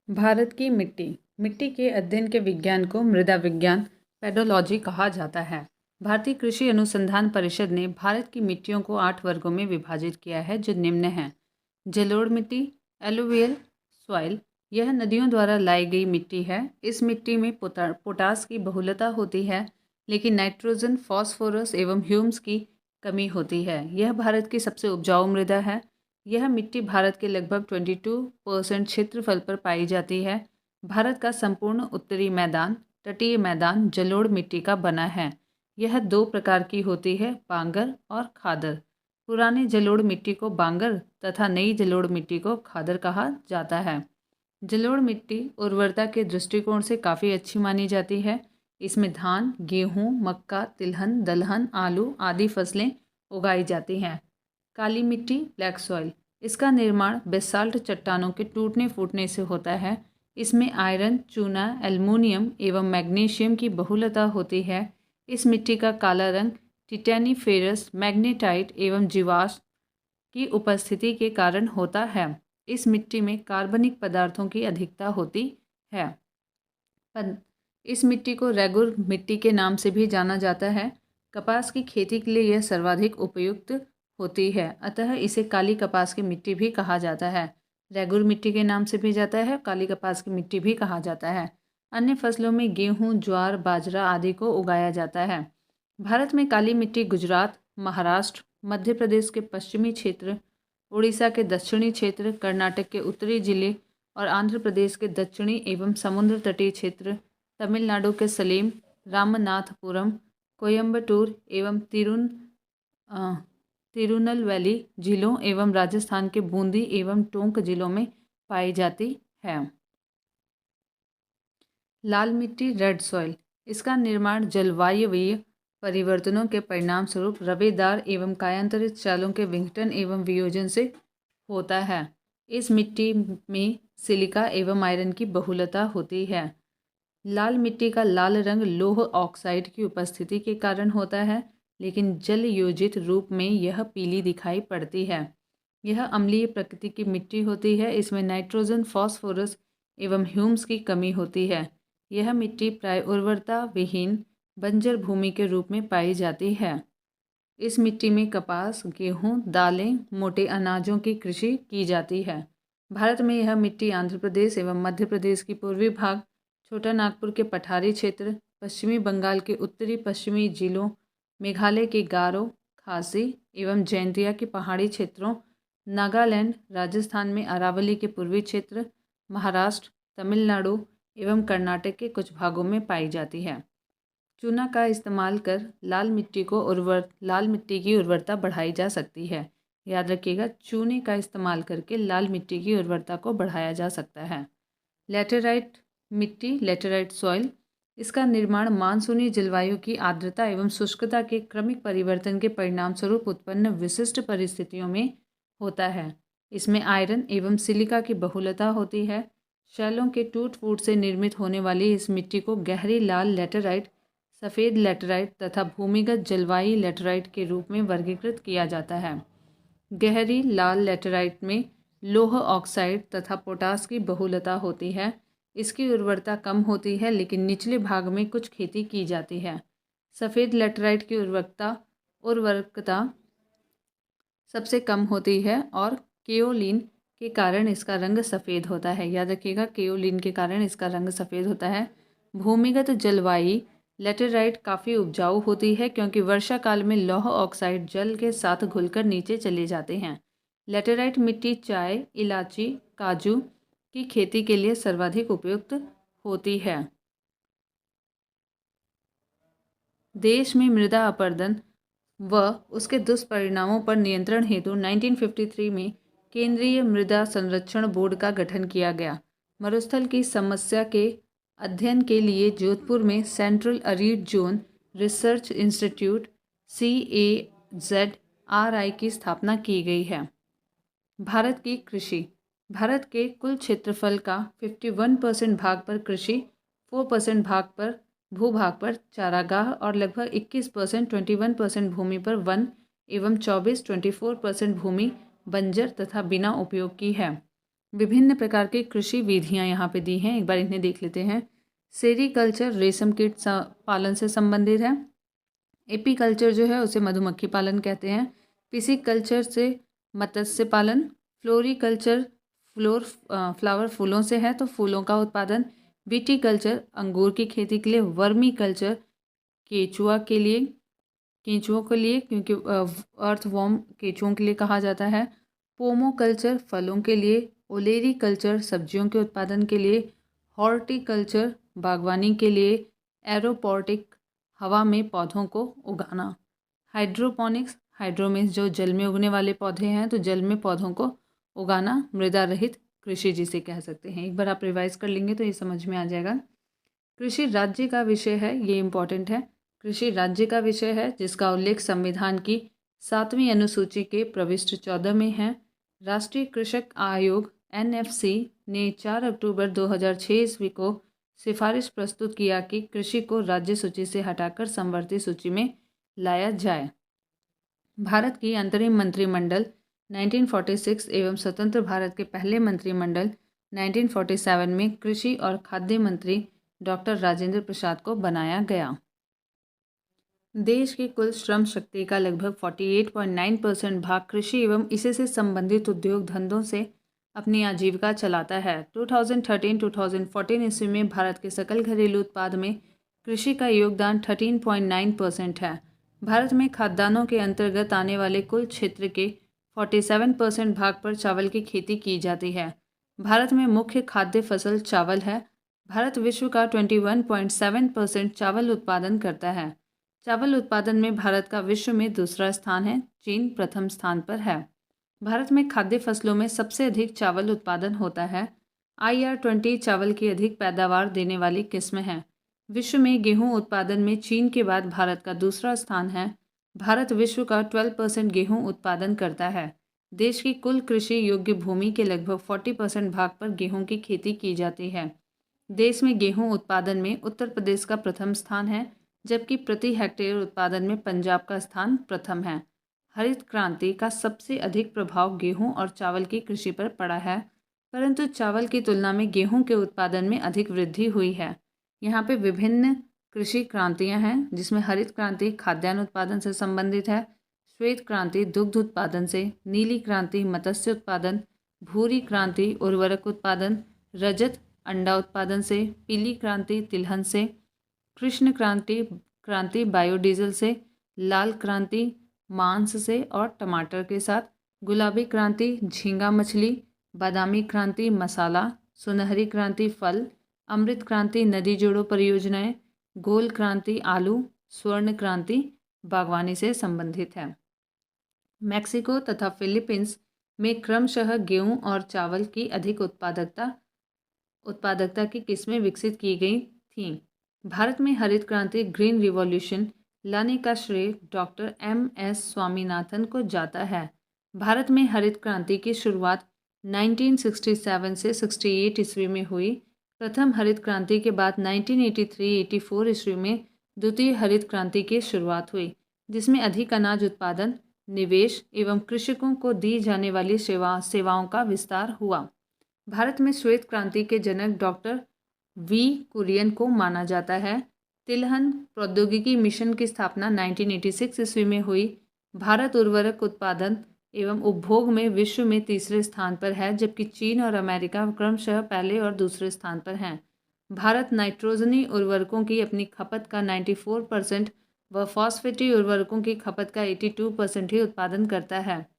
भारत की मिट्टी मिट्टी के अध्ययन के विज्ञान को मृदा विज्ञान पेडोलॉजी कहा जाता है। भारतीय कृषि अनुसंधान परिषद ने भारत की मिट्टियों को 8 वर्गों में विभाजित किया है, जो निम्न हैं। जलोढ़ मिट्टी, एलुवियल सॉइल, यह नदियों द्वारा लाई गई मिट्टी है। इस मिट्टी में पोटास की बहुलता होती है, लेकिन नाइट्रोजन, फॉस्फोरस एवं ह्यूमस की कमी होती है। यह भारत की सबसे उपजाऊ मृदा है। यह मिट्टी भारत के लगभग 22% क्षेत्रफल पर पाई जाती है। भारत का संपूर्ण उत्तरी मैदान, तटीय मैदान जलोढ़ मिट्टी का बना है। यह दो प्रकार की होती है, बांगर और खादर। पुरानी जलोढ़ मिट्टी को बांगर तथा नई जलोढ़ मिट्टी को खादर कहा जाता है। जलोढ़ मिट्टी उर्वरता के दृष्टिकोण से काफ़ी अच्छी मानी जाती है। इसमें धान, गेहूँ, मक्का, तिलहन, दलहन, आलू आदि फसलें उगाई जाती हैं। काली मिट्टी, ब्लैक सॉइल, इसका निर्माण बेसाल्ट चट्टानों के टूटने फूटने से होता है। इसमें आयरन, चूना, एल्युमिनियम एवं मैग्नीशियम की बहुलता होती है। इस मिट्टी का काला रंग टिटेनिफेरस, मैग्नेटाइट एवं जीवाश्म की उपस्थिति के कारण होता है। इस मिट्टी में कार्बनिक पदार्थों की अधिकता होती है। इस मिट्टी को रेगुर मिट्टी के नाम से भी जाना जाता है। कपास की खेती के लिए यह सर्वाधिक उपयुक्त होती है, अतः इसे काली कपास की मिट्टी भी कहा जाता है। रेगुर मिट्टी के नाम से भी जाता है, काली कपास की मिट्टी भी कहा जाता है। अन्य फसलों में गेहूँ, ज्वार, बाजरा आदि को उगाया जाता है। भारत में काली मिट्टी गुजरात, महाराष्ट्र, मध्य प्रदेश के पश्चिमी क्षेत्र, उड़ीसा के दक्षिणी क्षेत्र, कर्नाटक के उत्तरी जिले और आंध्र प्रदेश के दक्षिणी एवं समुद्र तटीय क्षेत्र, तमिलनाडु के सलेम, रामनाथपुरम, कोयम्बटूर एवं तिरुनलवेली जिलों एवं राजस्थान के बूंदी एवं टोंक जिलों में पाई जाती है। लाल मिट्टी, रेड सॉइल, इसका निर्माण जलवायवीय परिवर्तनों के परिणाम स्वरूप रवेदार एवं कायांतरित चालों के विघटन एवं वियोजन से होता है। इस मिट्टी में सिलिका एवं आयरन की बहुलता होती है। लाल मिट्टी का लाल रंग लौह ऑक्साइड की उपस्थिति के कारण होता है, लेकिन जल योजित रूप में यह पीली दिखाई पड़ती है। यह अम्लीय प्रकृति की मिट्टी होती है। इसमें नाइट्रोजन, फॉस्फोरस एवं ह्यूमस की कमी होती है। यह मिट्टी प्राय उर्वरता विहीन बंजर भूमि के रूप में पाई जाती है। इस मिट्टी में कपास, गेहूँ, दालें, मोटे अनाजों की कृषि की जाती है। भारत में यह मिट्टी आंध्र प्रदेश एवं मध्य प्रदेश की पूर्वी भाग, छोटा नागपुर के पठारी क्षेत्र, पश्चिमी बंगाल के उत्तरी पश्चिमी जिलों, मेघालय के गारो, खासी एवं जैंतिया के पहाड़ी क्षेत्रों, नागालैंड, राजस्थान में अरावली के पूर्वी क्षेत्र, महाराष्ट्र, तमिलनाडु एवं कर्नाटक के कुछ भागों में पाई जाती है। चूना का इस्तेमाल कर लाल मिट्टी की उर्वरता बढ़ाई जा सकती है। याद रखिएगा, चूने का इस्तेमाल करके लाल मिट्टी की उर्वरता को बढ़ाया जा सकता है। लेटेराइट मिट्टी, लेटेराइट सॉइल, इसका निर्माण मानसूनी जलवायु की आर्द्रता एवं शुष्कता के क्रमिक परिवर्तन के परिणाम स्वरूप उत्पन्न विशिष्ट परिस्थितियों में होता है। इसमें आयरन एवं सिलिका की बहुलता होती है। शैलों के टूट फूट से निर्मित होने वाली इस मिट्टी को गहरी लाल लेटेराइट, सफ़ेद लेटेराइट तथा भूमिगत जलवायु लेटेराइट के रूप में वर्गीकृत किया जाता है। गहरी लाल लेटेराइट में लौह ऑक्साइड तथा पोटास की बहुलता होती है। इसकी उर्वरता कम होती है, लेकिन निचले भाग में कुछ खेती की जाती है। सफ़ेद लेटेराइट की उर्वरकता सबसे कम होती है और केओलिन के कारण इसका रंग सफ़ेद होता है। याद रखिएगा, केओलिन के कारण इसका रंग सफ़ेद होता है। भूमिगत जलवायु लेटेराइट काफ़ी उपजाऊ होती है, क्योंकि वर्षा काल में लौह ऑक्साइड जल के साथ घुलकर नीचे चले जाते हैं। लेटेराइट मिट्टी चाय, इलायची, काजू की खेती के लिए सर्वाधिक उपयुक्त होती है। देश में मृदा अपरदन व उसके दुष्परिणामों पर नियंत्रण हेतु 1953 में केंद्रीय मृदा संरक्षण बोर्ड का गठन किया गया। मरुस्थल की समस्या के अध्ययन के लिए जोधपुर में central arid zone research institute CAZRI की स्थापना की गई है। भारत की कृषि, भारत के कुल क्षेत्रफल का 51% भाग पर कृषि, 4% भूभाग पर चारागाह और लगभग 21% भूमि पर वन एवं 24% भूमि बंजर तथा बिना उपयोग की है। विभिन्न प्रकार की कृषि विधियां यहाँ पे दी हैं, एक बार इन्हें देख लेते हैं। सेरीकल्चर रेशम कीट पालन से संबंधित है। एपीकल्चर जो है उसे मधुमक्खी पालन कहते हैं। पिसिकल्चर से मत्स्य पालन। फ्लोरिकल्चर फ्लावर फूलों से है तो फूलों का उत्पादन। विटीकल्चर अंगूर की खेती के लिए। वर्मी कल्चर केचुआ के लिए, केंचुओं के लिए, क्योंकि अर्थवॉर्म केंचुओं के लिए कहा जाता है। पोमोकल्चर फलों के लिए। ओलेरी कल्चर सब्जियों के उत्पादन के लिए। हॉर्टिकल्चर बागवानी के लिए। एरोपोनिक हवा में पौधों को उगाना। हाइड्रोपोनिक्स हाइड्रोमिक्स जो जल में उगने वाले पौधे हैं तो जल में पौधों को उगाना। मृदा रहित कृषि जिसे कह सकते हैं। एक बार आप रिवाइज कर लेंगे तो ये समझ में आ जाएगा। कृषि राज्य का विषय है, ये इम्पॉर्टेंट है। कृषि राज्य का विषय है जिसका उल्लेख संविधान की 7वीं अनुसूची के प्रविष्ट 14 में है। राष्ट्रीय कृषक आयोग NFC ने 4 अक्टूबर 2006 ईस्वी को सिफारिश प्रस्तुत किया कि कृषि को राज्य सूची से हटाकर समवर्ती सूची में लाया जाए। भारत की अंतरिम मंत्रिमंडल 1946 एवं स्वतंत्र भारत के पहले मंत्रिमंडल 1947 में कृषि और खाद्य मंत्री डॉक्टर राजेंद्र प्रसाद को बनाया गया। देश की कुल श्रम शक्ति का लगभग 48.9% भाग कृषि एवं इसी से संबंधित उद्योग धंधों से अपनी आजीविका चलाता है। 2013-2014 ईस्वी में भारत के सकल घरेलू उत्पाद में कृषि का योगदान 13.9% है। भारत में खाद्यान्नों के अंतर्गत आने वाले कुल क्षेत्र के 47% भाग पर चावल की खेती की जाती है। भारत में मुख्य खाद्य फसल चावल है। भारत विश्व का 21.7% चावल उत्पादन करता है। चावल उत्पादन में भारत का विश्व में दूसरा स्थान है, चीन प्रथम स्थान पर है। भारत में खाद्य फसलों में सबसे अधिक चावल उत्पादन होता है। IR20 चावल की अधिक पैदावार देने वाली किस्म है। विश्व में गेहूं उत्पादन में चीन के बाद भारत का दूसरा स्थान है। भारत विश्व का 12% गेहूं उत्पादन करता है। देश की कुल कृषि योग्य भूमि के लगभग 40% भाग पर गेहूं की खेती की जाती है। देश में गेहूं उत्पादन में उत्तर प्रदेश का प्रथम स्थान है, जबकि प्रति हेक्टेयर उत्पादन में पंजाब का स्थान प्रथम है। हरित क्रांति का सबसे अधिक प्रभाव गेहूं और चावल की कृषि पर पड़ा है, परंतु चावल की तुलना में गेहूं के उत्पादन में अधिक वृद्धि हुई है। यहाँ पे विभिन्न कृषि क्रांतियाँ हैं, जिसमें हरित क्रांति खाद्यान्न उत्पादन से संबंधित है, श्वेत क्रांति दुग्ध उत्पादन से, नीली क्रांति मत्स्य उत्पादन, भूरी क्रांति उर्वरक उत्पादन, रजत अंडा उत्पादन से, पीली क्रांति तिलहन से, कृष्ण क्रांति बायोडीजल से, लाल क्रांति मांस से और टमाटर के साथ, गुलाबी क्रांति झींगा मछली, बादामी क्रांति मसाला, सुनहरी क्रांति फल, अमृत क्रांति नदी जोड़ो परियोजनाएं, गोल क्रांति आलू, स्वर्ण क्रांति बागवानी से संबंधित है। मैक्सिको तथा फिलीपींस में क्रमशः गेहूं और चावल की अधिक उत्पादकता की किस्में विकसित की गई थीं। भारत में हरित क्रांति ग्रीन रिवॉल्यूशन लाने का श्रेय डॉक्टर MS स्वामीनाथन को जाता है। भारत में हरित क्रांति की शुरुआत 1967 से 68 ईस्वी में हुई। प्रथम हरित क्रांति के बाद 1983-84 ईस्वी में द्वितीय हरित क्रांति की शुरुआत हुई, जिसमें अधिक अनाज उत्पादन, निवेश एवं कृषकों को दी जाने वाली सेवाओं का विस्तार हुआ। भारत में श्वेत क्रांति के जनक डॉक्टर V कुरियन को माना जाता है। तिलहन प्रौद्योगिकी मिशन की स्थापना 1986 ईस्वी में हुई। भारत उर्वरक उत्पादन एवं उपभोग में विश्व में तीसरे स्थान पर है, जबकि चीन और अमेरिका क्रमशः पहले और दूसरे स्थान पर हैं। भारत नाइट्रोजनी उर्वरकों की अपनी खपत का 94% व फॉस्फेटी उर्वरकों की खपत का 82% ही उत्पादन करता है।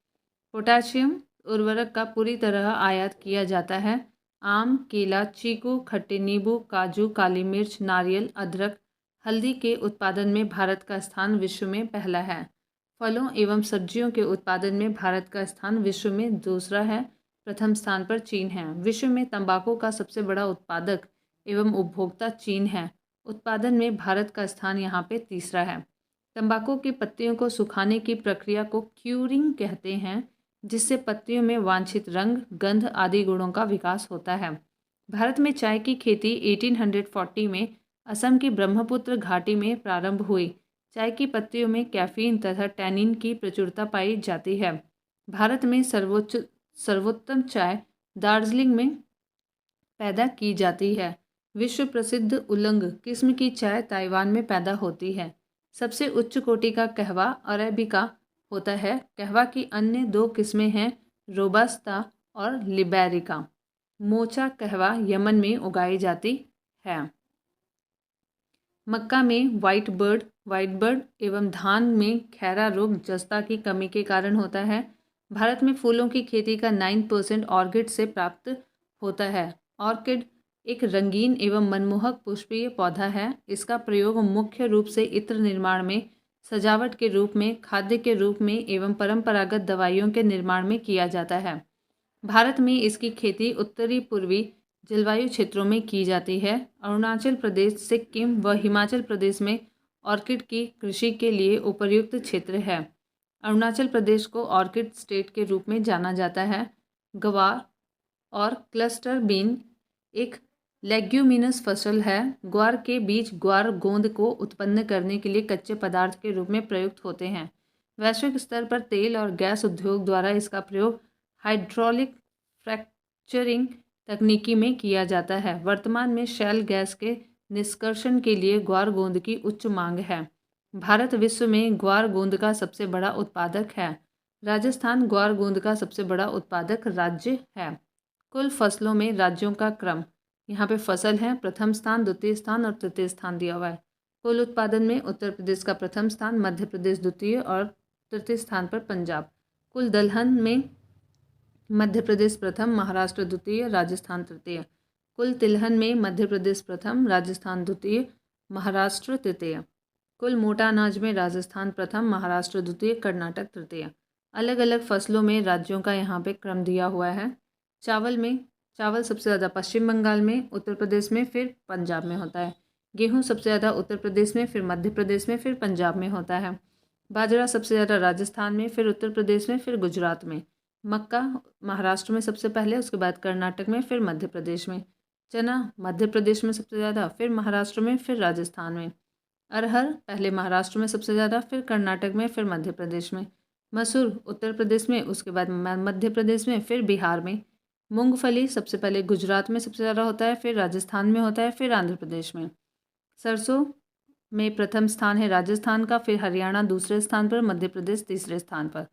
पोटाशियम उर्वरक का पूरी तरह आयात किया जाता है। आम, केला, चीकू, खट्टे नींबू, काजू, काली मिर्च, नारियल, अदरक, हल्दी के उत्पादन में भारत का स्थान विश्व में पहला है। फलों एवं सब्जियों के उत्पादन में भारत का स्थान विश्व में दूसरा है। प्रथम स्थान पर चीन है। विश्व में तंबाकू का सबसे बड़ा उत्पादक एवं उपभोक्ता चीन है। उत्पादन में भारत का स्थान यहाँ पे तीसरा है। तंबाकू की पत्तियों को सुखाने की प्रक्रिया को क्यूरिंग कहते हैं, जिससे पत्तियों में वांछित रंग, गंध आदि गुणों का विकास होता है। भारत में चाय की खेती 1840 में असम की ब्रह्मपुत्र घाटी में प्रारंभ हुई। चाय की पत्तियों में कैफीन तथा टैनिन की प्रचुरता पाई जाती है। भारत में सर्वोत्तम चाय दार्जिलिंग में पैदा की जाती है। विश्व प्रसिद्ध उलंग किस्म की चाय ताइवान में पैदा होती है। सबसे उच्च कोटि का कहवा अरेबिका होता है। कहवा की अन्य दो किस्में हैं, रोबस्ता और लिबेरिका। मोचा कहवा यमन में उगाई जाती है। मक्का में वाइट बर्ड एवं धान में खैरा रोग जस्ता की कमी के कारण होता है। भारत में फूलों की खेती का 9% ऑर्किड से प्राप्त होता है। ऑर्किड एक रंगीन एवं मनमोहक पुष्पीय पौधा है। इसका प्रयोग मुख्य रूप से इत्र निर्माण में, सजावट के रूप में, खाद्य के रूप में एवं परंपरागत दवाइयों के निर्माण में किया जाता है। भारत में इसकी खेती उत्तरी पूर्वी जलवायु क्षेत्रों में की जाती है। अरुणाचल प्रदेश, सिक्किम व हिमाचल प्रदेश में ऑर्किड की कृषि के लिए उपयुक्त क्षेत्र है। अरुणाचल प्रदेश को ऑर्किड स्टेट के रूप में जाना जाता है। ग्वार और क्लस्टर बीन एक लेग्यूमिनस फसल है। ग्वार के बीज ग्वार गोंद को उत्पन्न करने के लिए कच्चे पदार्थ के रूप में प्रयुक्त होते हैं। वैश्विक स्तर पर तेल और गैस उद्योग द्वारा इसका प्रयोग हाइड्रोलिक फ्रैक्चरिंग तकनीकी में किया जाता है। वर्तमान में शैल गैस के निष्कर्षण के लिए ग्वार गोंद की उच्च मांग है। भारत विश्व में ग्वार गोंद का सबसे बड़ा उत्पादक है। राजस्थान ग्वार गोंद का सबसे बड़ा उत्पादक राज्य है। कुल फसलों में राज्यों का क्रम यहाँ पे फसल है, प्रथम स्थान, द्वितीय स्थान और तृतीय स्थान दिया हुआ है। कुल उत्पादन में उत्तर प्रदेश का प्रथम स्थान, मध्य प्रदेश द्वितीय और तृतीय स्थान पर पंजाब। कुल दलहन में मध्य प्रदेश प्रथम, महाराष्ट्र द्वितीय, राजस्थान तृतीय। कुल तिलहन में मध्य प्रदेश प्रथम, राजस्थान द्वितीय, महाराष्ट्र तृतीय। कुल मोटा अनाज में राजस्थान प्रथम, महाराष्ट्र द्वितीय, कर्नाटक तृतीय। अलग अलग फसलों में राज्यों का यहाँ पे क्रम दिया हुआ है। चावल सबसे ज़्यादा पश्चिम बंगाल में, उत्तर प्रदेश में, फिर पंजाब में होता है। गेहूँ सबसे ज़्यादा उत्तर प्रदेश में, फिर मध्य प्रदेश में, फिर पंजाब में होता है। बाजरा सबसे ज़्यादा राजस्थान में, फिर उत्तर प्रदेश में, फिर गुजरात में। मक्का महाराष्ट्र में सबसे पहले, उसके बाद कर्नाटक में, फिर मध्य प्रदेश में। चना मध्य प्रदेश में सबसे ज़्यादा, फिर महाराष्ट्र में, फिर राजस्थान में। अरहर पहले महाराष्ट्र में सबसे ज़्यादा, फिर कर्नाटक में, फिर मध्य प्रदेश में। मसूर उत्तर प्रदेश में, उसके बाद मध्य प्रदेश में, फिर बिहार में। मूंगफली सबसे पहले गुजरात में सबसे ज़्यादा होता है, फिर राजस्थान में होता है, फिर आंध्र प्रदेश में। सरसों में प्रथम स्थान है राजस्थान का, फिर हरियाणा दूसरे स्थान पर, मध्य प्रदेश तीसरे स्थान पर।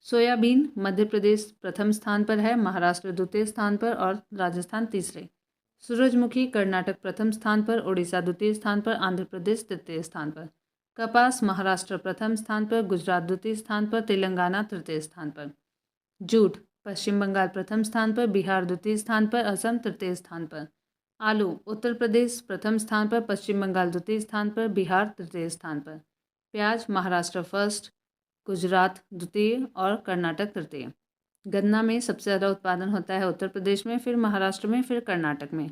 सोयाबीन मध्य प्रदेश प्रथम स्थान पर है, महाराष्ट्र द्वितीय स्थान पर और राजस्थान तीसरे। सूरजमुखी कर्नाटक प्रथम स्थान पर, उड़ीसा द्वितीय स्थान पर, आंध्र प्रदेश तृतीय स्थान पर। कपास महाराष्ट्र प्रथम स्थान पर, गुजरात द्वितीय स्थान पर, तेलंगाना तृतीय स्थान पर। जूट पश्चिम बंगाल प्रथम स्थान पर, बिहार द्वितीय स्थान पर, असम तृतीय स्थान पर। आलू उत्तर प्रदेश प्रथम स्थान पर, पश्चिम बंगाल द्वितीय स्थान पर, बिहार तृतीय स्थान पर। प्याज महाराष्ट्र फर्स्ट, गुजरात द्वितीय और कर्नाटक तृतीय। गन्ना में सबसे ज़्यादा उत्पादन होता है उत्तर प्रदेश में, फिर महाराष्ट्र में, फिर कर्नाटक में।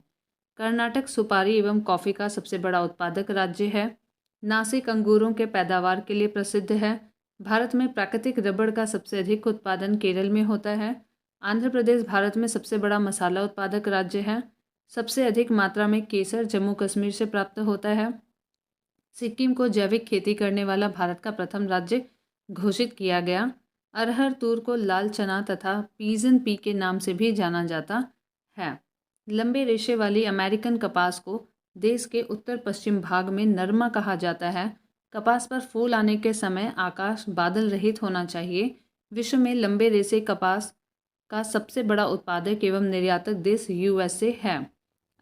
कर्नाटक सुपारी एवं कॉफ़ी का सबसे बड़ा उत्पादक राज्य है। नासिक अंगूरों के पैदावार के लिए प्रसिद्ध है। भारत में प्राकृतिक रबड़ का सबसे अधिक उत्पादन केरल में होता है। आंध्र प्रदेश भारत में सबसे बड़ा मसाला उत्पादक राज्य है। सबसे अधिक मात्रा में केसर जम्मू कश्मीर से प्राप्त होता है। सिक्किम को जैविक खेती करने वाला भारत का प्रथम राज्य घोषित किया गया। अरहर तूर को लाल चना तथा पीजन पी के नाम से भी जाना जाता है। लंबे रेशे वाली अमेरिकन कपास को देश के उत्तर पश्चिम भाग में नरमा कहा जाता है। कपास पर फूल आने के समय आकाश बादल रहित होना चाहिए। विश्व में लंबे रेशे कपास का सबसे बड़ा उत्पादक एवं निर्यातक देश यूएसए है।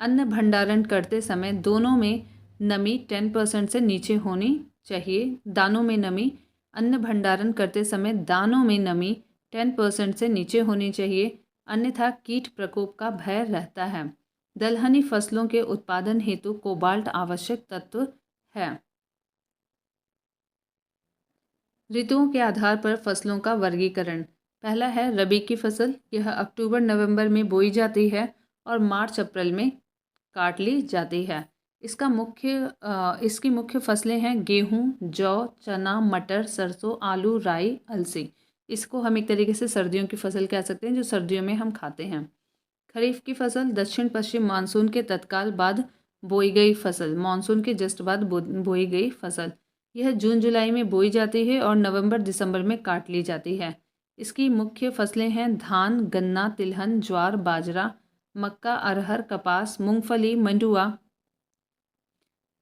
अन्न भंडारण करते समय दोनों में नमी 10% से नीचे होनी चाहिए। दानों में नमी अन्न भंडारण करते समय दानों में नमी 10% से नीचे होनी चाहिए, अन्यथा कीट प्रकोप का भय रहता है। दलहनी फसलों के उत्पादन हेतु कोबाल्ट आवश्यक तत्व है। ऋतुओं के आधार पर फसलों का वर्गीकरण। पहला है रबी की फसल। यह अक्टूबर नवंबर में बोई जाती है और मार्च अप्रैल में काट ली जाती है। इसकी मुख्य फसलें हैं गेहूँ, जौ, चना, मटर, सरसों, आलू, राई, अलसी। इसको हम एक तरीके से सर्दियों की फसल कह सकते हैं, जो सर्दियों में हम खाते हैं। खरीफ की फसल दक्षिण पश्चिम मानसून के तत्काल बाद बोई गई फसल, मानसून के जस्ट बाद बोई गई फसल। यह जून जुलाई में बोई जाती है और नवंबर दिसंबर में काट ली जाती है। इसकी मुख्य फसलें हैं धान, गन्ना, तिलहन, ज्वार, बाजरा, मक्का, अरहर, कपास, मूंगफली, मंडुआ,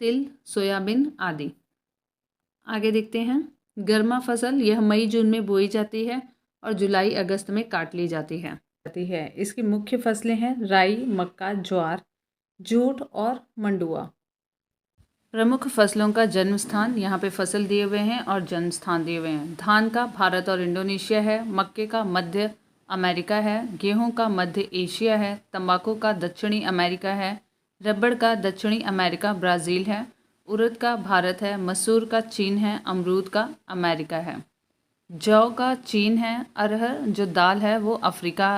तिल, सोयाबीन आदि। आगे देखते हैं गर्मा फसल। यह मई जून में बोई जाती है और जुलाई अगस्त में काट ली जाती है। इसकी मुख्य फसलें हैं राई, मक्का, ज्वार, जूट और मंडुआ। प्रमुख फसलों का जन्म स्थान, यहाँ पे फसल दिए हुए हैं और जन्म स्थान दिए हुए हैं। धान का भारत और इंडोनेशिया है। मक्के का मध्य अमेरिका है। गेहूं का मध्य एशिया है। तंबाकू का दक्षिणी अमेरिका है। रबड़ का दक्षिणी अमेरिका ब्राज़ील है। उड़द का भारत है। मसूर का चीन है। अमरूद का अमेरिका है। जौ का चीन है। अरहर जो दाल है वो अफ्रीका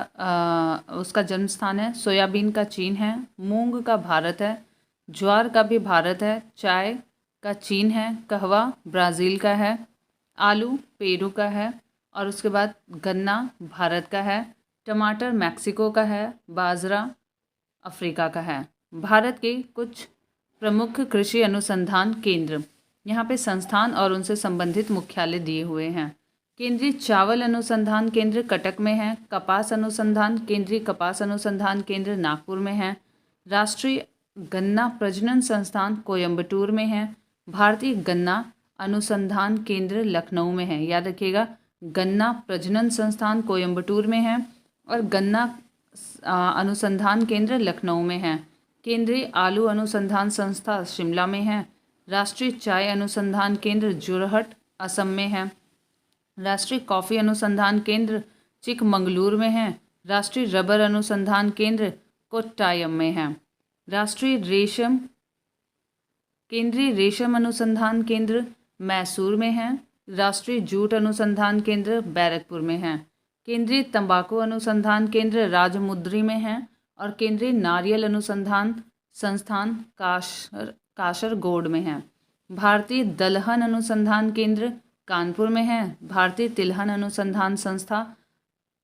उसका जन्म स्थान है। सोयाबीन का चीन है। मूंग का भारत है। ज्वार का भी भारत है। चाय का चीन है। कहवा ब्राज़ील का है। आलू पेरू का है। और उसके बाद गन्ना भारत का है। टमाटर मैक्सिको का है। बाजरा अफ्रीका का है। भारत के कुछ प्रमुख कृषि अनुसंधान केंद्र, यहाँ पे संस्थान और उनसे संबंधित मुख्यालय दिए हुए हैं। केंद्रीय चावल अनुसंधान केंद्र कटक में है। कपास अनुसंधान केंद्रीय कपास अनुसंधान केंद्र नागपुर में है। राष्ट्रीय गन्ना प्रजनन संस्थान कोयम्बटूर में है। भारतीय गन्ना अनुसंधान केंद्र लखनऊ में है। याद रखिएगा, गन्ना प्रजनन संस्थान कोयम्बटूर में है और गन्ना अनुसंधान केंद्र लखनऊ में है। केंद्रीय आलू अनुसंधान संस्था शिमला में है। राष्ट्रीय चाय अनुसंधान केंद्र जोरहट असम में है। राष्ट्रीय कॉफ़ी अनुसंधान केंद्र चिकमंगलूर में है। राष्ट्रीय रबर अनुसंधान केंद्र कोट्टायम में है। केंद्रीय रेशम अनुसंधान केंद्र मैसूर में है। राष्ट्रीय जूट अनुसंधान केंद्र बैरकपुर में है। केंद्रीय तंबाकू अनुसंधान केंद्र राजमुंद्री में है और केंद्रीय नारियल अनुसंधान संस्थान कासरगोड में है। भारतीय दलहन अनुसंधान केंद्र कानपुर में है। भारतीय तिलहन अनुसंधान संस्था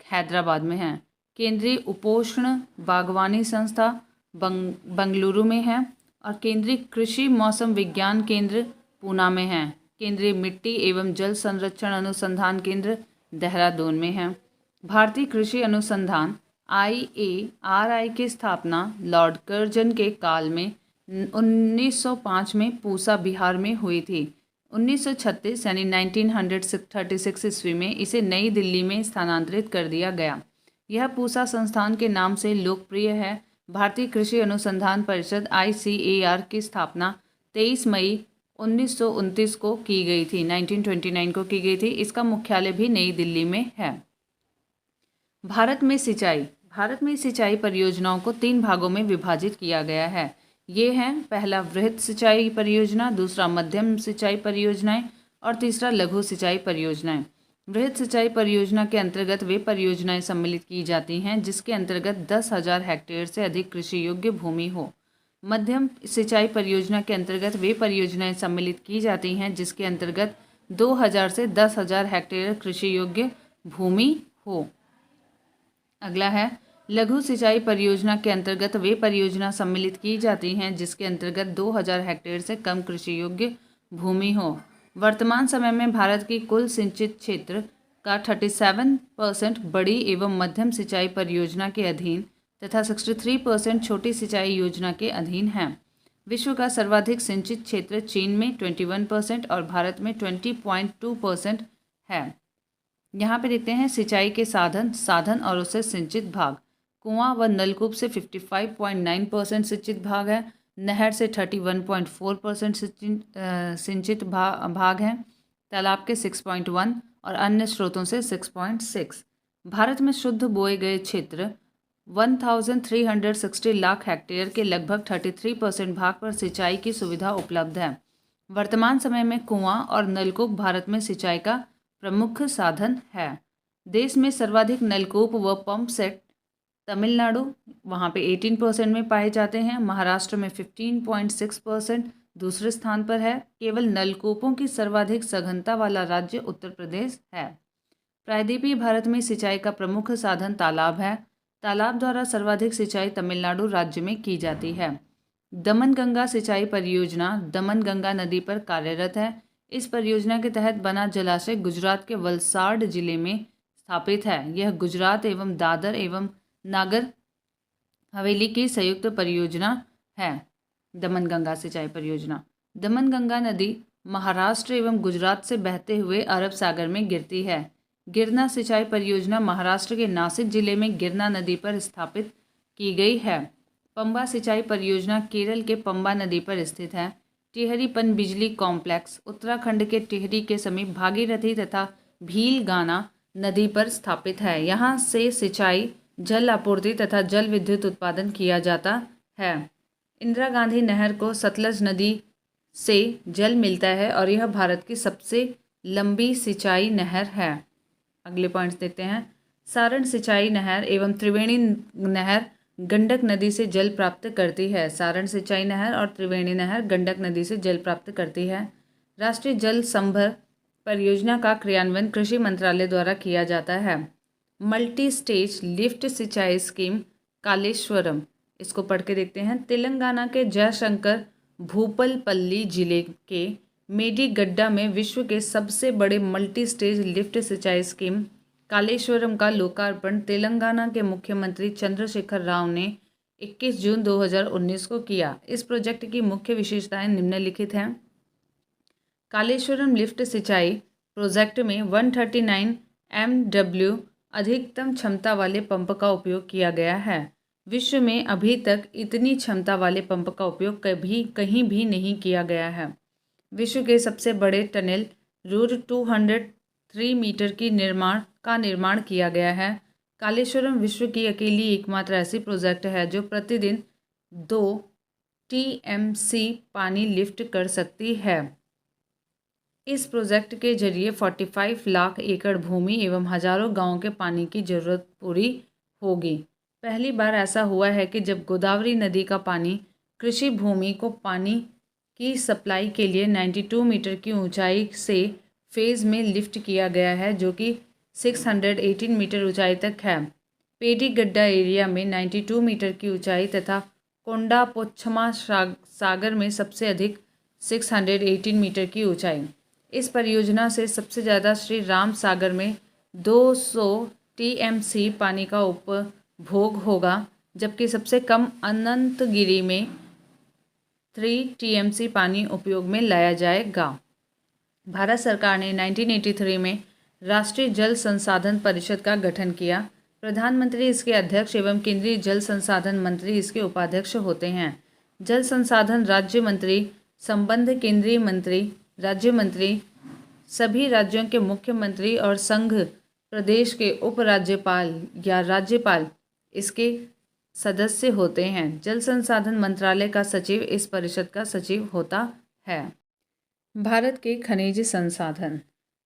हैदराबाद में है। केंद्रीय उपोष्ण बागवानी संस्था बंगलुरु में है और केंद्रीय कृषि मौसम विज्ञान केंद्र पूना में है। केंद्रीय मिट्टी एवं जल संरक्षण अनुसंधान केंद्र देहरादून में है। भारतीय कृषि अनुसंधान IARI की स्थापना लॉर्ड कर्जन के काल में 1905 में पूसा बिहार में हुई थी। 1936 यानी 1936 ईस्वी में इसे नई दिल्ली में स्थानांतरित कर दिया गया। यह पूसा संस्थान के नाम से लोकप्रिय है। भारतीय कृषि अनुसंधान परिषद ICAR की स्थापना 23 मई 1929 को की गई थी। 1929 को की गई थी। इसका मुख्यालय भी नई दिल्ली में है। भारत में सिंचाई परियोजनाओं को 3 भागों में विभाजित किया गया है। ये हैं, पहला वृहद सिंचाई परियोजना, दूसरा मध्यम सिंचाई परियोजनाएं और तीसरा लघु सिंचाई परियोजनाएं। वृहद सिंचाई परियोजना के अंतर्गत वे परियोजनाएं सम्मिलित की जाती हैं जिसके अंतर्गत 10,000 हेक्टेयर से अधिक कृषि योग्य भूमि हो। मध्यम सिंचाई परियोजना के अंतर्गत वे परियोजनाएं सम्मिलित की जाती हैं जिसके अंतर्गत 2,000 से 10,000 हेक्टेयर कृषि योग्य भूमि हो। अगला है लघु सिंचाई परियोजना के अंतर्गत वे परियोजना सम्मिलित की जाती हैं जिसके अंतर्गत 2,000 हेक्टेयर से कम कृषि योग्य भूमि हो। वर्तमान समय में भारत की कुल सिंचित क्षेत्र का 37% बड़ी एवं मध्यम सिंचाई परियोजना के अधीन तथा 63% छोटी सिंचाई योजना के अधीन है। विश्व का सर्वाधिक सिंचित क्षेत्र चीन में 21% और भारत में 20.2% है। यहाँ पे देखते हैं सिंचाई के साधन और उससे सिंचित भाग। कुआं व नलकूप से 55.9% सिंचित भाग है। नहर से 31.4% सिंचित भाग है। तालाब के 6.1 और अन्य स्रोतों से 6.6। भारत में शुद्ध बोए गए क्षेत्र 1360 लाख हेक्टेयर के लगभग 33% भाग पर सिंचाई की सुविधा उपलब्ध है। वर्तमान समय में कुआं और नलकूप भारत में सिंचाई का प्रमुख साधन है। देश में सर्वाधिक नलकूप व पंप सेट तमिलनाडु वहाँ पे 18% में पाए जाते हैं। महाराष्ट्र में 15.6% दूसरे स्थान पर है। केवल नलकूपों की सर्वाधिक सघनता वाला राज्य उत्तर प्रदेश है। प्रायद्वीपीय भारत में सिंचाई का प्रमुख साधन तालाब है। तालाब द्वारा सर्वाधिक सिंचाई तमिलनाडु राज्य में की जाती है। दमन गंगा सिंचाई परियोजना दमन गंगा नदी पर कार्यरत है। इस परियोजना के तहत बना जलाशय गुजरात के वलसाड जिले में स्थापित है। यह गुजरात एवं दादर एवं नागर हवेली की संयुक्त परियोजना है। दमनगंगा सिंचाई परियोजना। दमनगंगा नदी महाराष्ट्र एवं गुजरात से बहते हुए अरब सागर में गिरती है। गिरना सिंचाई परियोजना महाराष्ट्र के नासिक जिले में गिरना नदी पर स्थापित की गई है। पंबा सिंचाई परियोजना केरल के पंबा नदी पर स्थित है। टिहरी पनबिजली कॉम्प्लेक्स उत्तराखंड के टिहरी के समीप भागीरथी तथा भीलगाना नदी पर स्थापित है। यहाँ से सिंचाई, जल आपूर्ति तथा जल विद्युत उत्पादन किया जाता है। इंदिरा गांधी नहर को सतलज नदी से जल मिलता है और यह भारत की सबसे लंबी सिंचाई नहर है। अगले पॉइंट्स देखते हैं। सारण सिंचाई नहर एवं त्रिवेणी नहर गंडक नदी से जल प्राप्त करती है। सारण सिंचाई नहर और त्रिवेणी नहर गंडक नदी से जल प्राप्त करती है। राष्ट्रीय जल संभर परियोजना का क्रियान्वयन कृषि मंत्रालय द्वारा किया जाता है। मल्टी स्टेज लिफ्ट सिंचाई स्कीम कालेश्वरम, इसको पढ़ के देखते हैं। तेलंगाना के जयशंकर भूपलपल्ली जिले के मेडीगड्डा में विश्व के सबसे बड़े मल्टी स्टेज लिफ्ट सिंचाई स्कीम कालेश्वरम का लोकार्पण तेलंगाना के मुख्यमंत्री चंद्रशेखर राव ने 21 जून 2019 को किया। इस प्रोजेक्ट की मुख्य विशेषताएं निम्नलिखित हैं। कालेश्वरम लिफ्ट सिंचाई प्रोजेक्ट में 139 MW अधिकतम क्षमता वाले पंप का उपयोग किया गया है। विश्व में अभी तक इतनी क्षमता वाले पंप का उपयोग कहीं भी नहीं किया गया है। विश्व के सबसे बड़े टनल रूट 203 मीटर की निर्माण किया गया है। कालेश्वरम विश्व की अकेली एकमात्र ऐसी प्रोजेक्ट है जो प्रतिदिन 2 TMC पानी लिफ्ट कर सकती है। इस प्रोजेक्ट के जरिए 45 लाख एकड़ भूमि एवं हजारों गांवों के पानी की जरूरत पूरी होगी। पहली बार ऐसा हुआ है कि जब गोदावरी नदी का पानी कृषि भूमि को पानी की सप्लाई के लिए 92 मीटर की ऊंचाई से फेज़ में लिफ्ट किया गया है, जो कि 618 मीटर ऊंचाई तक है। पेडीगड्डा एरिया में 92 मीटर की ऊंचाई तथा कोंडापोच्छमा सागर में सबसे अधिक 618 मीटर की ऊंचाई। इस परियोजना से सबसे ज़्यादा श्री राम सागर में 200 TMC पानी का उपभोग होगा, जबकि सबसे कम अनंतगिरी में 3 TMC पानी उपयोग में लाया जाएगा। भारत सरकार ने 1983 में राष्ट्रीय जल संसाधन परिषद का गठन किया। प्रधानमंत्री इसके अध्यक्ष एवं केंद्रीय जल संसाधन मंत्री इसके उपाध्यक्ष होते हैं। जल संसाधन राज्य मंत्री, संबद्ध केंद्रीय मंत्री, राज्य मंत्री, सभी राज्यों के मुख्यमंत्री और संघ प्रदेश के उपराज्यपाल या राज्यपाल इसके सदस्य होते हैं। जल संसाधन मंत्रालय का सचिव इस परिषद का सचिव होता है। भारत के खनिज संसाधन।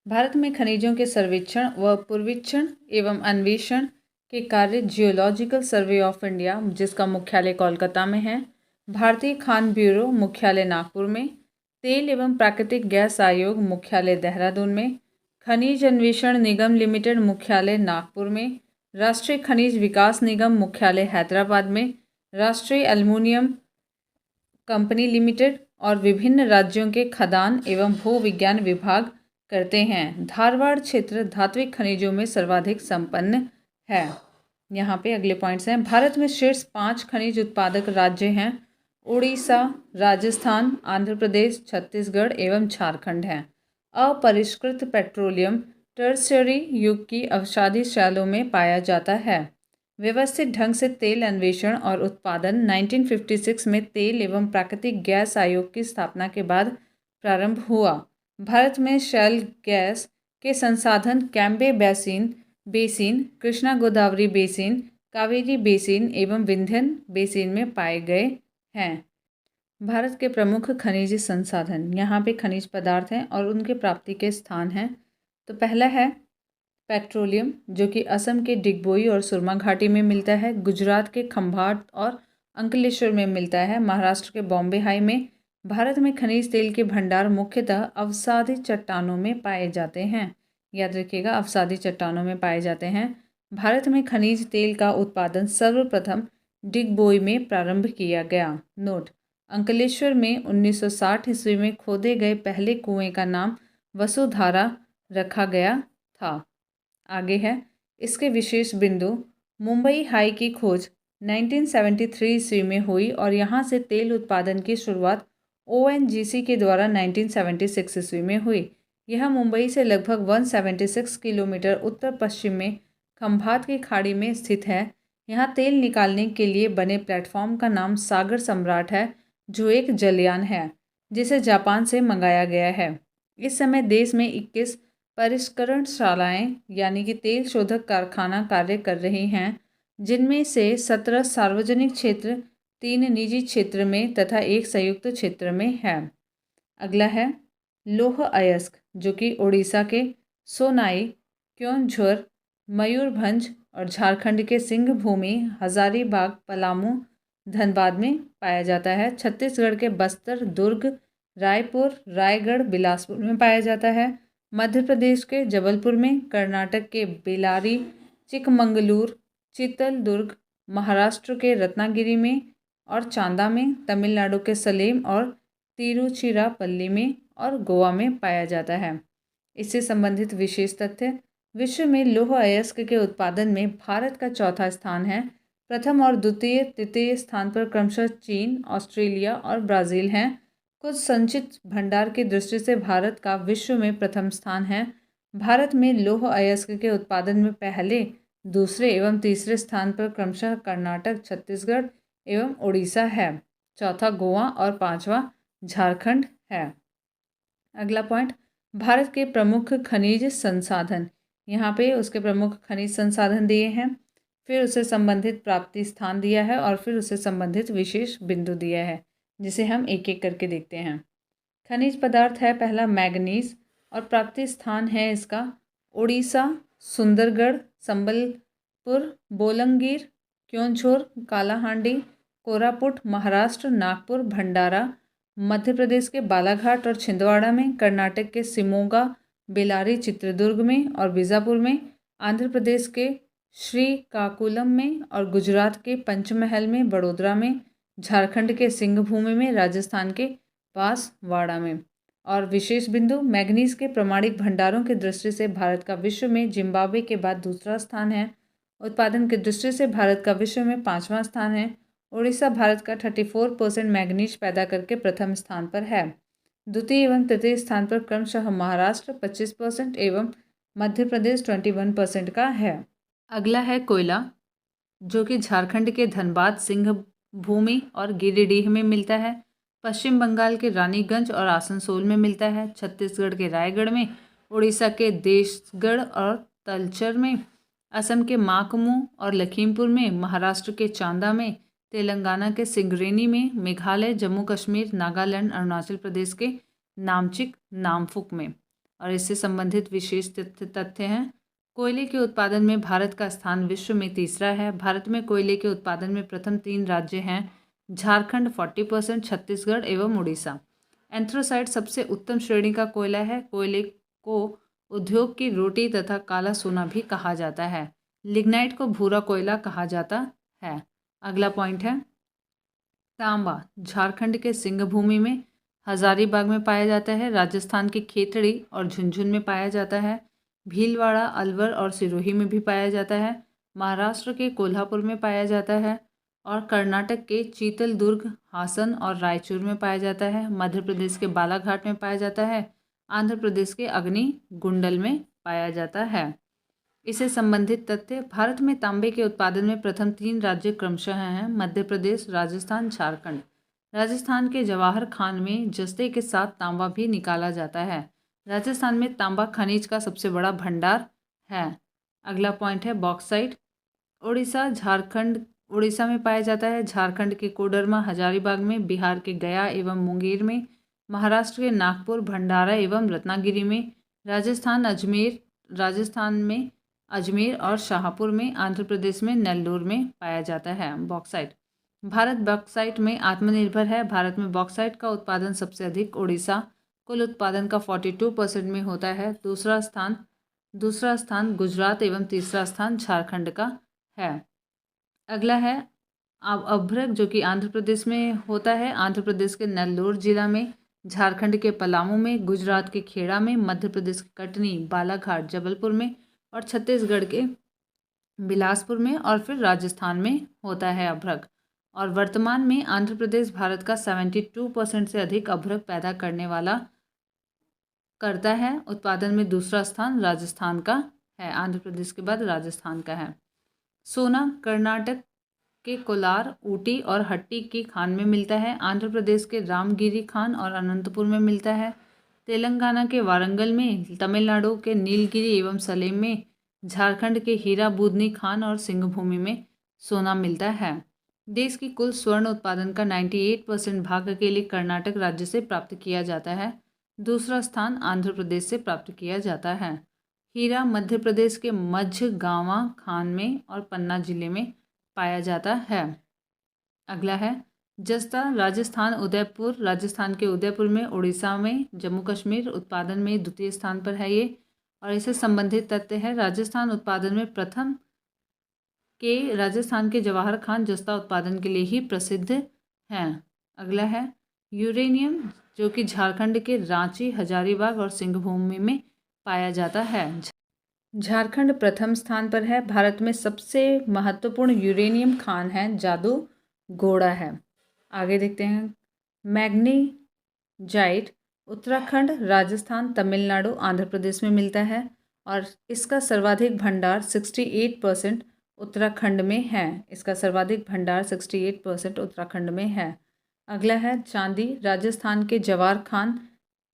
भारत में खनिजों के सर्वेक्षण व पूर्वेक्षण एवं अन्वेषण के कार्य जियोलॉजिकल सर्वे ऑफ इंडिया, जिसका मुख्यालय कोलकाता में है, भारतीय खान ब्यूरो मुख्यालय नागपुर में, तेल एवं प्राकृतिक गैस आयोग मुख्यालय देहरादून में, खनिज अन्वेषण निगम लिमिटेड मुख्यालय नागपुर में, राष्ट्रीय खनिज विकास निगम मुख्यालय हैदराबाद में, राष्ट्रीय एल्युमिनियम कंपनी लिमिटेड और विभिन्न राज्यों के खदान एवं भू विज्ञान विभाग करते हैं। धारवाड़ क्षेत्र धात्विक खनिजों में सर्वाधिक संपन्न है। यहाँ पे अगले पॉइंट्स हैं। भारत में शीर्ष 5 खनिज उत्पादक राज्य हैं। उड़ीसा, राजस्थान, आंध्र प्रदेश, छत्तीसगढ़ एवं झारखंड हैं। अपरिष्कृत पेट्रोलियम टर्शियरी युग की अवसादी शैलों में पाया जाता है। व्यवस्थित ढंग से तेल अन्वेषण और उत्पादन 1956 में तेल एवं प्राकृतिक गैस आयोग की स्थापना के बाद प्रारंभ हुआ। भारत में शैल गैस के संसाधन Cambay basin, Krishna Godavari basin, Kaveri basin एवं विंध्यन बेसिन में पाए गए हैं। भारत के प्रमुख खनिज संसाधन, यहाँ पे खनिज पदार्थ हैं और उनके प्राप्ति के स्थान हैं। तो पहला है पेट्रोलियम, जो कि असम के डिगबोई और सुरमा घाटी में मिलता है, गुजरात के खंभात और अंकलेश्वर में मिलता है, महाराष्ट्र के बॉम्बे हाई में। भारत में खनिज तेल के भंडार मुख्यतः अवसादी चट्टानों में पाए जाते हैं। याद रखिएगा, अवसादी चट्टानों में पाए जाते हैं। भारत में खनिज तेल का उत्पादन सर्वप्रथम डिगबोई में प्रारंभ किया गया। नोट: अंकलेश्वर में 1960 ईस्वी में खोदे गए पहले कुएं का नाम वसुधारा रखा गया था। आगे है इसके विशेष बिंदु। मुंबई हाई की खोज 1973 ईस्वी में हुई और यहाँ से तेल उत्पादन की शुरुआत ONGC के द्वारा 1976 ईस्वी में हुई। यह मुंबई से लगभग 176 किलोमीटर उत्तर पश्चिम में खंभात की खाड़ी में स्थित है। यहाँ तेल निकालने के लिए बने प्लेटफॉर्म का नाम सागर सम्राट है, जो एक जलयान है जिसे जापान से मंगाया गया है। इस समय देश में 21 परिष्करणशालाएं यानी कि तेल शोधक कारखाना कार्य कर रही हैं, जिनमें से 17 सार्वजनिक क्षेत्र, 3 निजी क्षेत्र में तथा 1 संयुक्त क्षेत्र में है। अगला है लौह अयस्क, जो कि उड़ीसा के सोनाई, क्योंझर, मयूरभंज और झारखंड के सिंहभूमि, हजारीबाग, पलामू, धनबाद में पाया जाता है। छत्तीसगढ़ के बस्तर, दुर्ग, रायपुर, रायगढ़, बिलासपुर में पाया जाता है। मध्य प्रदेश के जबलपुर में, कर्नाटक के बेलारी, चिकमंगलूर, चित्तलदुर्ग, महाराष्ट्र के रत्नागिरी में और चांदा में, तमिलनाडु के सलेम और तिरुचिरापल्ली में और गोवा में पाया जाता है। इससे संबंधित विशेष तथ्य। विश्व में लौह अयस्क के उत्पादन में भारत का चौथा स्थान है। प्रथम और द्वितीय तृतीय स्थान पर क्रमशः चीन, ऑस्ट्रेलिया और ब्राज़ील हैं। कुछ संचित भंडार की दृष्टि से भारत का विश्व में प्रथम स्थान है। भारत में लौह अयस्क के उत्पादन में पहले, दूसरे एवं तीसरे स्थान पर क्रमशः कर्नाटक, छत्तीसगढ़ एवं उड़ीसा है। चौथा गोवा और पांचवा झारखंड है। अगला पॉइंट, भारत के प्रमुख खनिज संसाधन। यहाँ पे उसके प्रमुख खनिज संसाधन दिए हैं, फिर उससे संबंधित प्राप्ति स्थान दिया है और फिर उससे संबंधित विशेष बिंदु दिया है, जिसे हम एक एक करके देखते हैं। खनिज पदार्थ है पहला मैग्नीज और प्राप्ति स्थान है इसका उड़ीसा, सुंदरगढ़, संबलपुर, बोलंगीर, क्योंझर, कालाहांडी, कोरापुट, महाराष्ट्र, नागपुर, भंडारा, मध्य प्रदेश के बालाघाट और छिंदवाड़ा में, कर्नाटक के शिमोगा, बेलारी, चित्रदुर्ग में और बीजापुर में, आंध्र प्रदेश के श्रीकाकुलम में और गुजरात के पंचमहल में, बड़ोदरा में, झारखंड के सिंहभूमि में, राजस्थान के बांसवाड़ा में। और विशेष बिंदु, मैग्नीज के प्रमाणिक भंडारों की दृष्टि से भारत का विश्व में जिम्बाब्वे के बाद दूसरा स्थान है। उत्पादन की दृष्टि से भारत का विश्व में 5वां स्थान है। उड़ीसा भारत का 34% मैग्नीज पैदा करके प्रथम स्थान पर है। द्वितीय एवं तृतीय स्थान पर क्रमशः महाराष्ट्र 25% एवं मध्य प्रदेश 21% का है। अगला है कोयला, जो कि झारखंड के धनबाद, सिंहभूमि और गिरिडीह में मिलता है। पश्चिम बंगाल के रानीगंज और आसनसोल में मिलता है। छत्तीसगढ़ के रायगढ़ में, उड़ीसा के देशगढ़ और तलचर में, असम के माकमू और लखीमपुर में, महाराष्ट्र के चांदा में, तेलंगाना के सिंगरेनी में, मेघालय, जम्मू कश्मीर, नागालैंड, अरुणाचल प्रदेश के नामचिक, नामफुक में। और इससे संबंधित विशेष तथ्य हैं। कोयले के उत्पादन में भारत का स्थान विश्व में तीसरा है। भारत में कोयले के उत्पादन में प्रथम 3 राज्य हैं, झारखंड 40%, छत्तीसगढ़ एवं उड़ीसा। एंथ्रासाइट सबसे उत्तम श्रेणी का कोयला है। कोयले को उद्योग की रोटी तथा काला सोना भी कहा जाता है। लिग्नाइट को भूरा कोयला कहा जाता है। अगला पॉइंट है तांबा, झारखंड के सिंहभूमि में, हजारीबाग में पाया जाता है। राजस्थान के खेतड़ी और झुंझुनू में पाया जाता है। भीलवाड़ा, अलवर और सिरोही में भी पाया जाता है। महाराष्ट्र के कोल्हापुर में पाया जाता है और कर्नाटक के चित्रदुर्ग, हासन और रायचूर में पाया जाता है। मध्य प्रदेश के बालाघाट में पाया जाता है। आंध्र प्रदेश के अग्निगुंडल में पाया जाता है। इससे संबंधित तथ्य, भारत में तांबे के उत्पादन में प्रथम 3 राज्य क्रमशः हैं, मध्य प्रदेश, राजस्थान, झारखंड। राजस्थान के जवाहर खान में जस्ते के साथ तांबा भी निकाला जाता है। राजस्थान में तांबा खनिज का सबसे बड़ा भंडार है। अगला पॉइंट है बॉक्साइट। उड़ीसा में पाया जाता है। झारखंड के कोडरमा, हजारीबाग में, बिहार के गया एवं मुंगेर में, महाराष्ट्र के नागपुर, भंडारा एवं रत्नागिरी में, राजस्थान में अजमेर और शाहपुर में, आंध्र प्रदेश में नेल्लोर में पाया जाता है बॉक्साइट। भारत बॉक्साइट में आत्मनिर्भर है। भारत में बॉक्साइट का उत्पादन सबसे अधिक उड़ीसा, कुल उत्पादन का 42% में होता है। दूसरा स्थान गुजरात एवं तीसरा स्थान झारखंड का है। अगला है अभ्रक, जो कि आंध्र प्रदेश में होता है। आंध्र प्रदेश के नेल्लोर जिला में, झारखंड के पलामू में, गुजरात के खेड़ा में, मध्य प्रदेश के कटनी, बालाघाट, जबलपुर में और छत्तीसगढ़ के बिलासपुर में और फिर राजस्थान में होता है अभ्रक। और वर्तमान में आंध्र प्रदेश भारत का 72% से अधिक अभ्रक पैदा करने वाला करता है। उत्पादन में दूसरा स्थान राजस्थान का है, आंध्र प्रदेश के बाद राजस्थान का है। सोना कर्नाटक के कोलार, ऊटी और हट्टी की खान में मिलता है। आंध्र प्रदेश के रामगिरी खान और अनंतपुर में मिलता है। तेलंगाना के वारंगल में, तमिलनाडु के नीलगिरी एवं सलेम में, झारखंड के हीरा बुदनी खान और सिंहभूमि में सोना मिलता है। देश की कुल स्वर्ण उत्पादन का 98% भाग अकेले कर्नाटक राज्य से प्राप्त किया जाता है। दूसरा स्थान आंध्र प्रदेश से प्राप्त किया जाता है। हीरा मध्य प्रदेश के मझगांवा खान में और पन्ना जिले में पाया जाता है। अगला है जस्ता राजस्थान, उदयपुर राजस्थान के उदयपुर में, उड़ीसा में, जम्मू कश्मीर उत्पादन में द्वितीय स्थान पर है ये। और इससे संबंधित तथ्य है राजस्थान उत्पादन में प्रथम के राजस्थान के जवाहर खान जस्ता उत्पादन के लिए ही प्रसिद्ध हैं। अगला है यूरेनियम, जो कि झारखंड के रांची, हजारीबाग और सिंहभूमि में पाया जाता है। झारखंड प्रथम स्थान पर है। भारत में सबसे महत्वपूर्ण यूरेनियम खान है जादूगोड़ा है। आगे देखते हैं मैग्नीजाइट उत्तराखंड, राजस्थान, तमिलनाडु, आंध्र प्रदेश में मिलता है और इसका सर्वाधिक भंडार 68% उत्तराखंड में है। इसका सर्वाधिक भंडार 68% उत्तराखंड में है। अगला है चांदी, राजस्थान के जवार खान,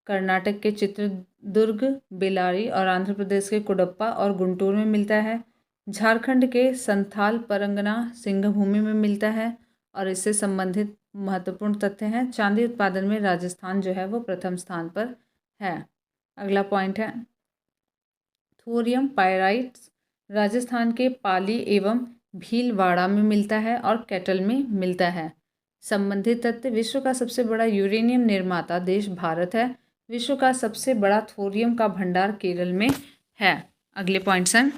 कर्नाटक के चित्रदुर्ग, बेलारी और आंध्र प्रदेश के कुडप्पा और गुंटूर में मिलता है। झारखंड के संथाल परगना सिंहभूमि में मिलता है और इससे संबंधित महत्वपूर्ण तथ्य हैं चांदी उत्पादन में राजस्थान जो है वो प्रथम स्थान पर है। अगला पॉइंट है थोरियम पायराइट्स, राजस्थान के पाली एवं भीलवाड़ा में मिलता है और कैटल में मिलता है। संबंधित तथ्य विश्व का सबसे बड़ा यूरेनियम निर्माता देश भारत है। विश्व का सबसे बड़ा थोरियम का भंडार केरल में है। अगले पॉइंट्स हैं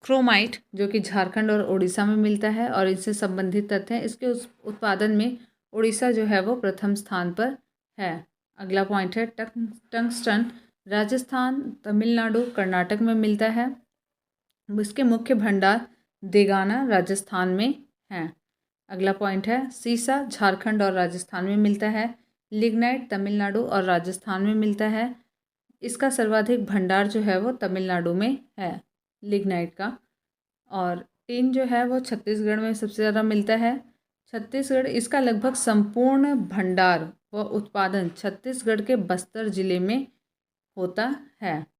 क्रोमाइट, जो कि झारखंड और उड़ीसा में मिलता है और इससे संबंधित तथ्य हैं इसके उत्पादन में उड़ीसा जो है वो प्रथम स्थान पर है। अगला पॉइंट है टंगस्टन, राजस्थान, तमिलनाडु, कर्नाटक में मिलता है। इसके मुख्य भंडार देगाना राजस्थान में हैं। अगला पॉइंट है सीसा, झारखंड और राजस्थान में मिलता है। लिग्नाइट तमिलनाडु और राजस्थान में मिलता है। इसका सर्वाधिक भंडार जो है वो तमिलनाडु में है लिग्नाइट का। और टिन जो है वो छत्तीसगढ़ में सबसे ज़्यादा मिलता है। छत्तीसगढ़ इसका लगभग संपूर्ण भंडार व उत्पादन छत्तीसगढ़ के बस्तर जिले में होता है।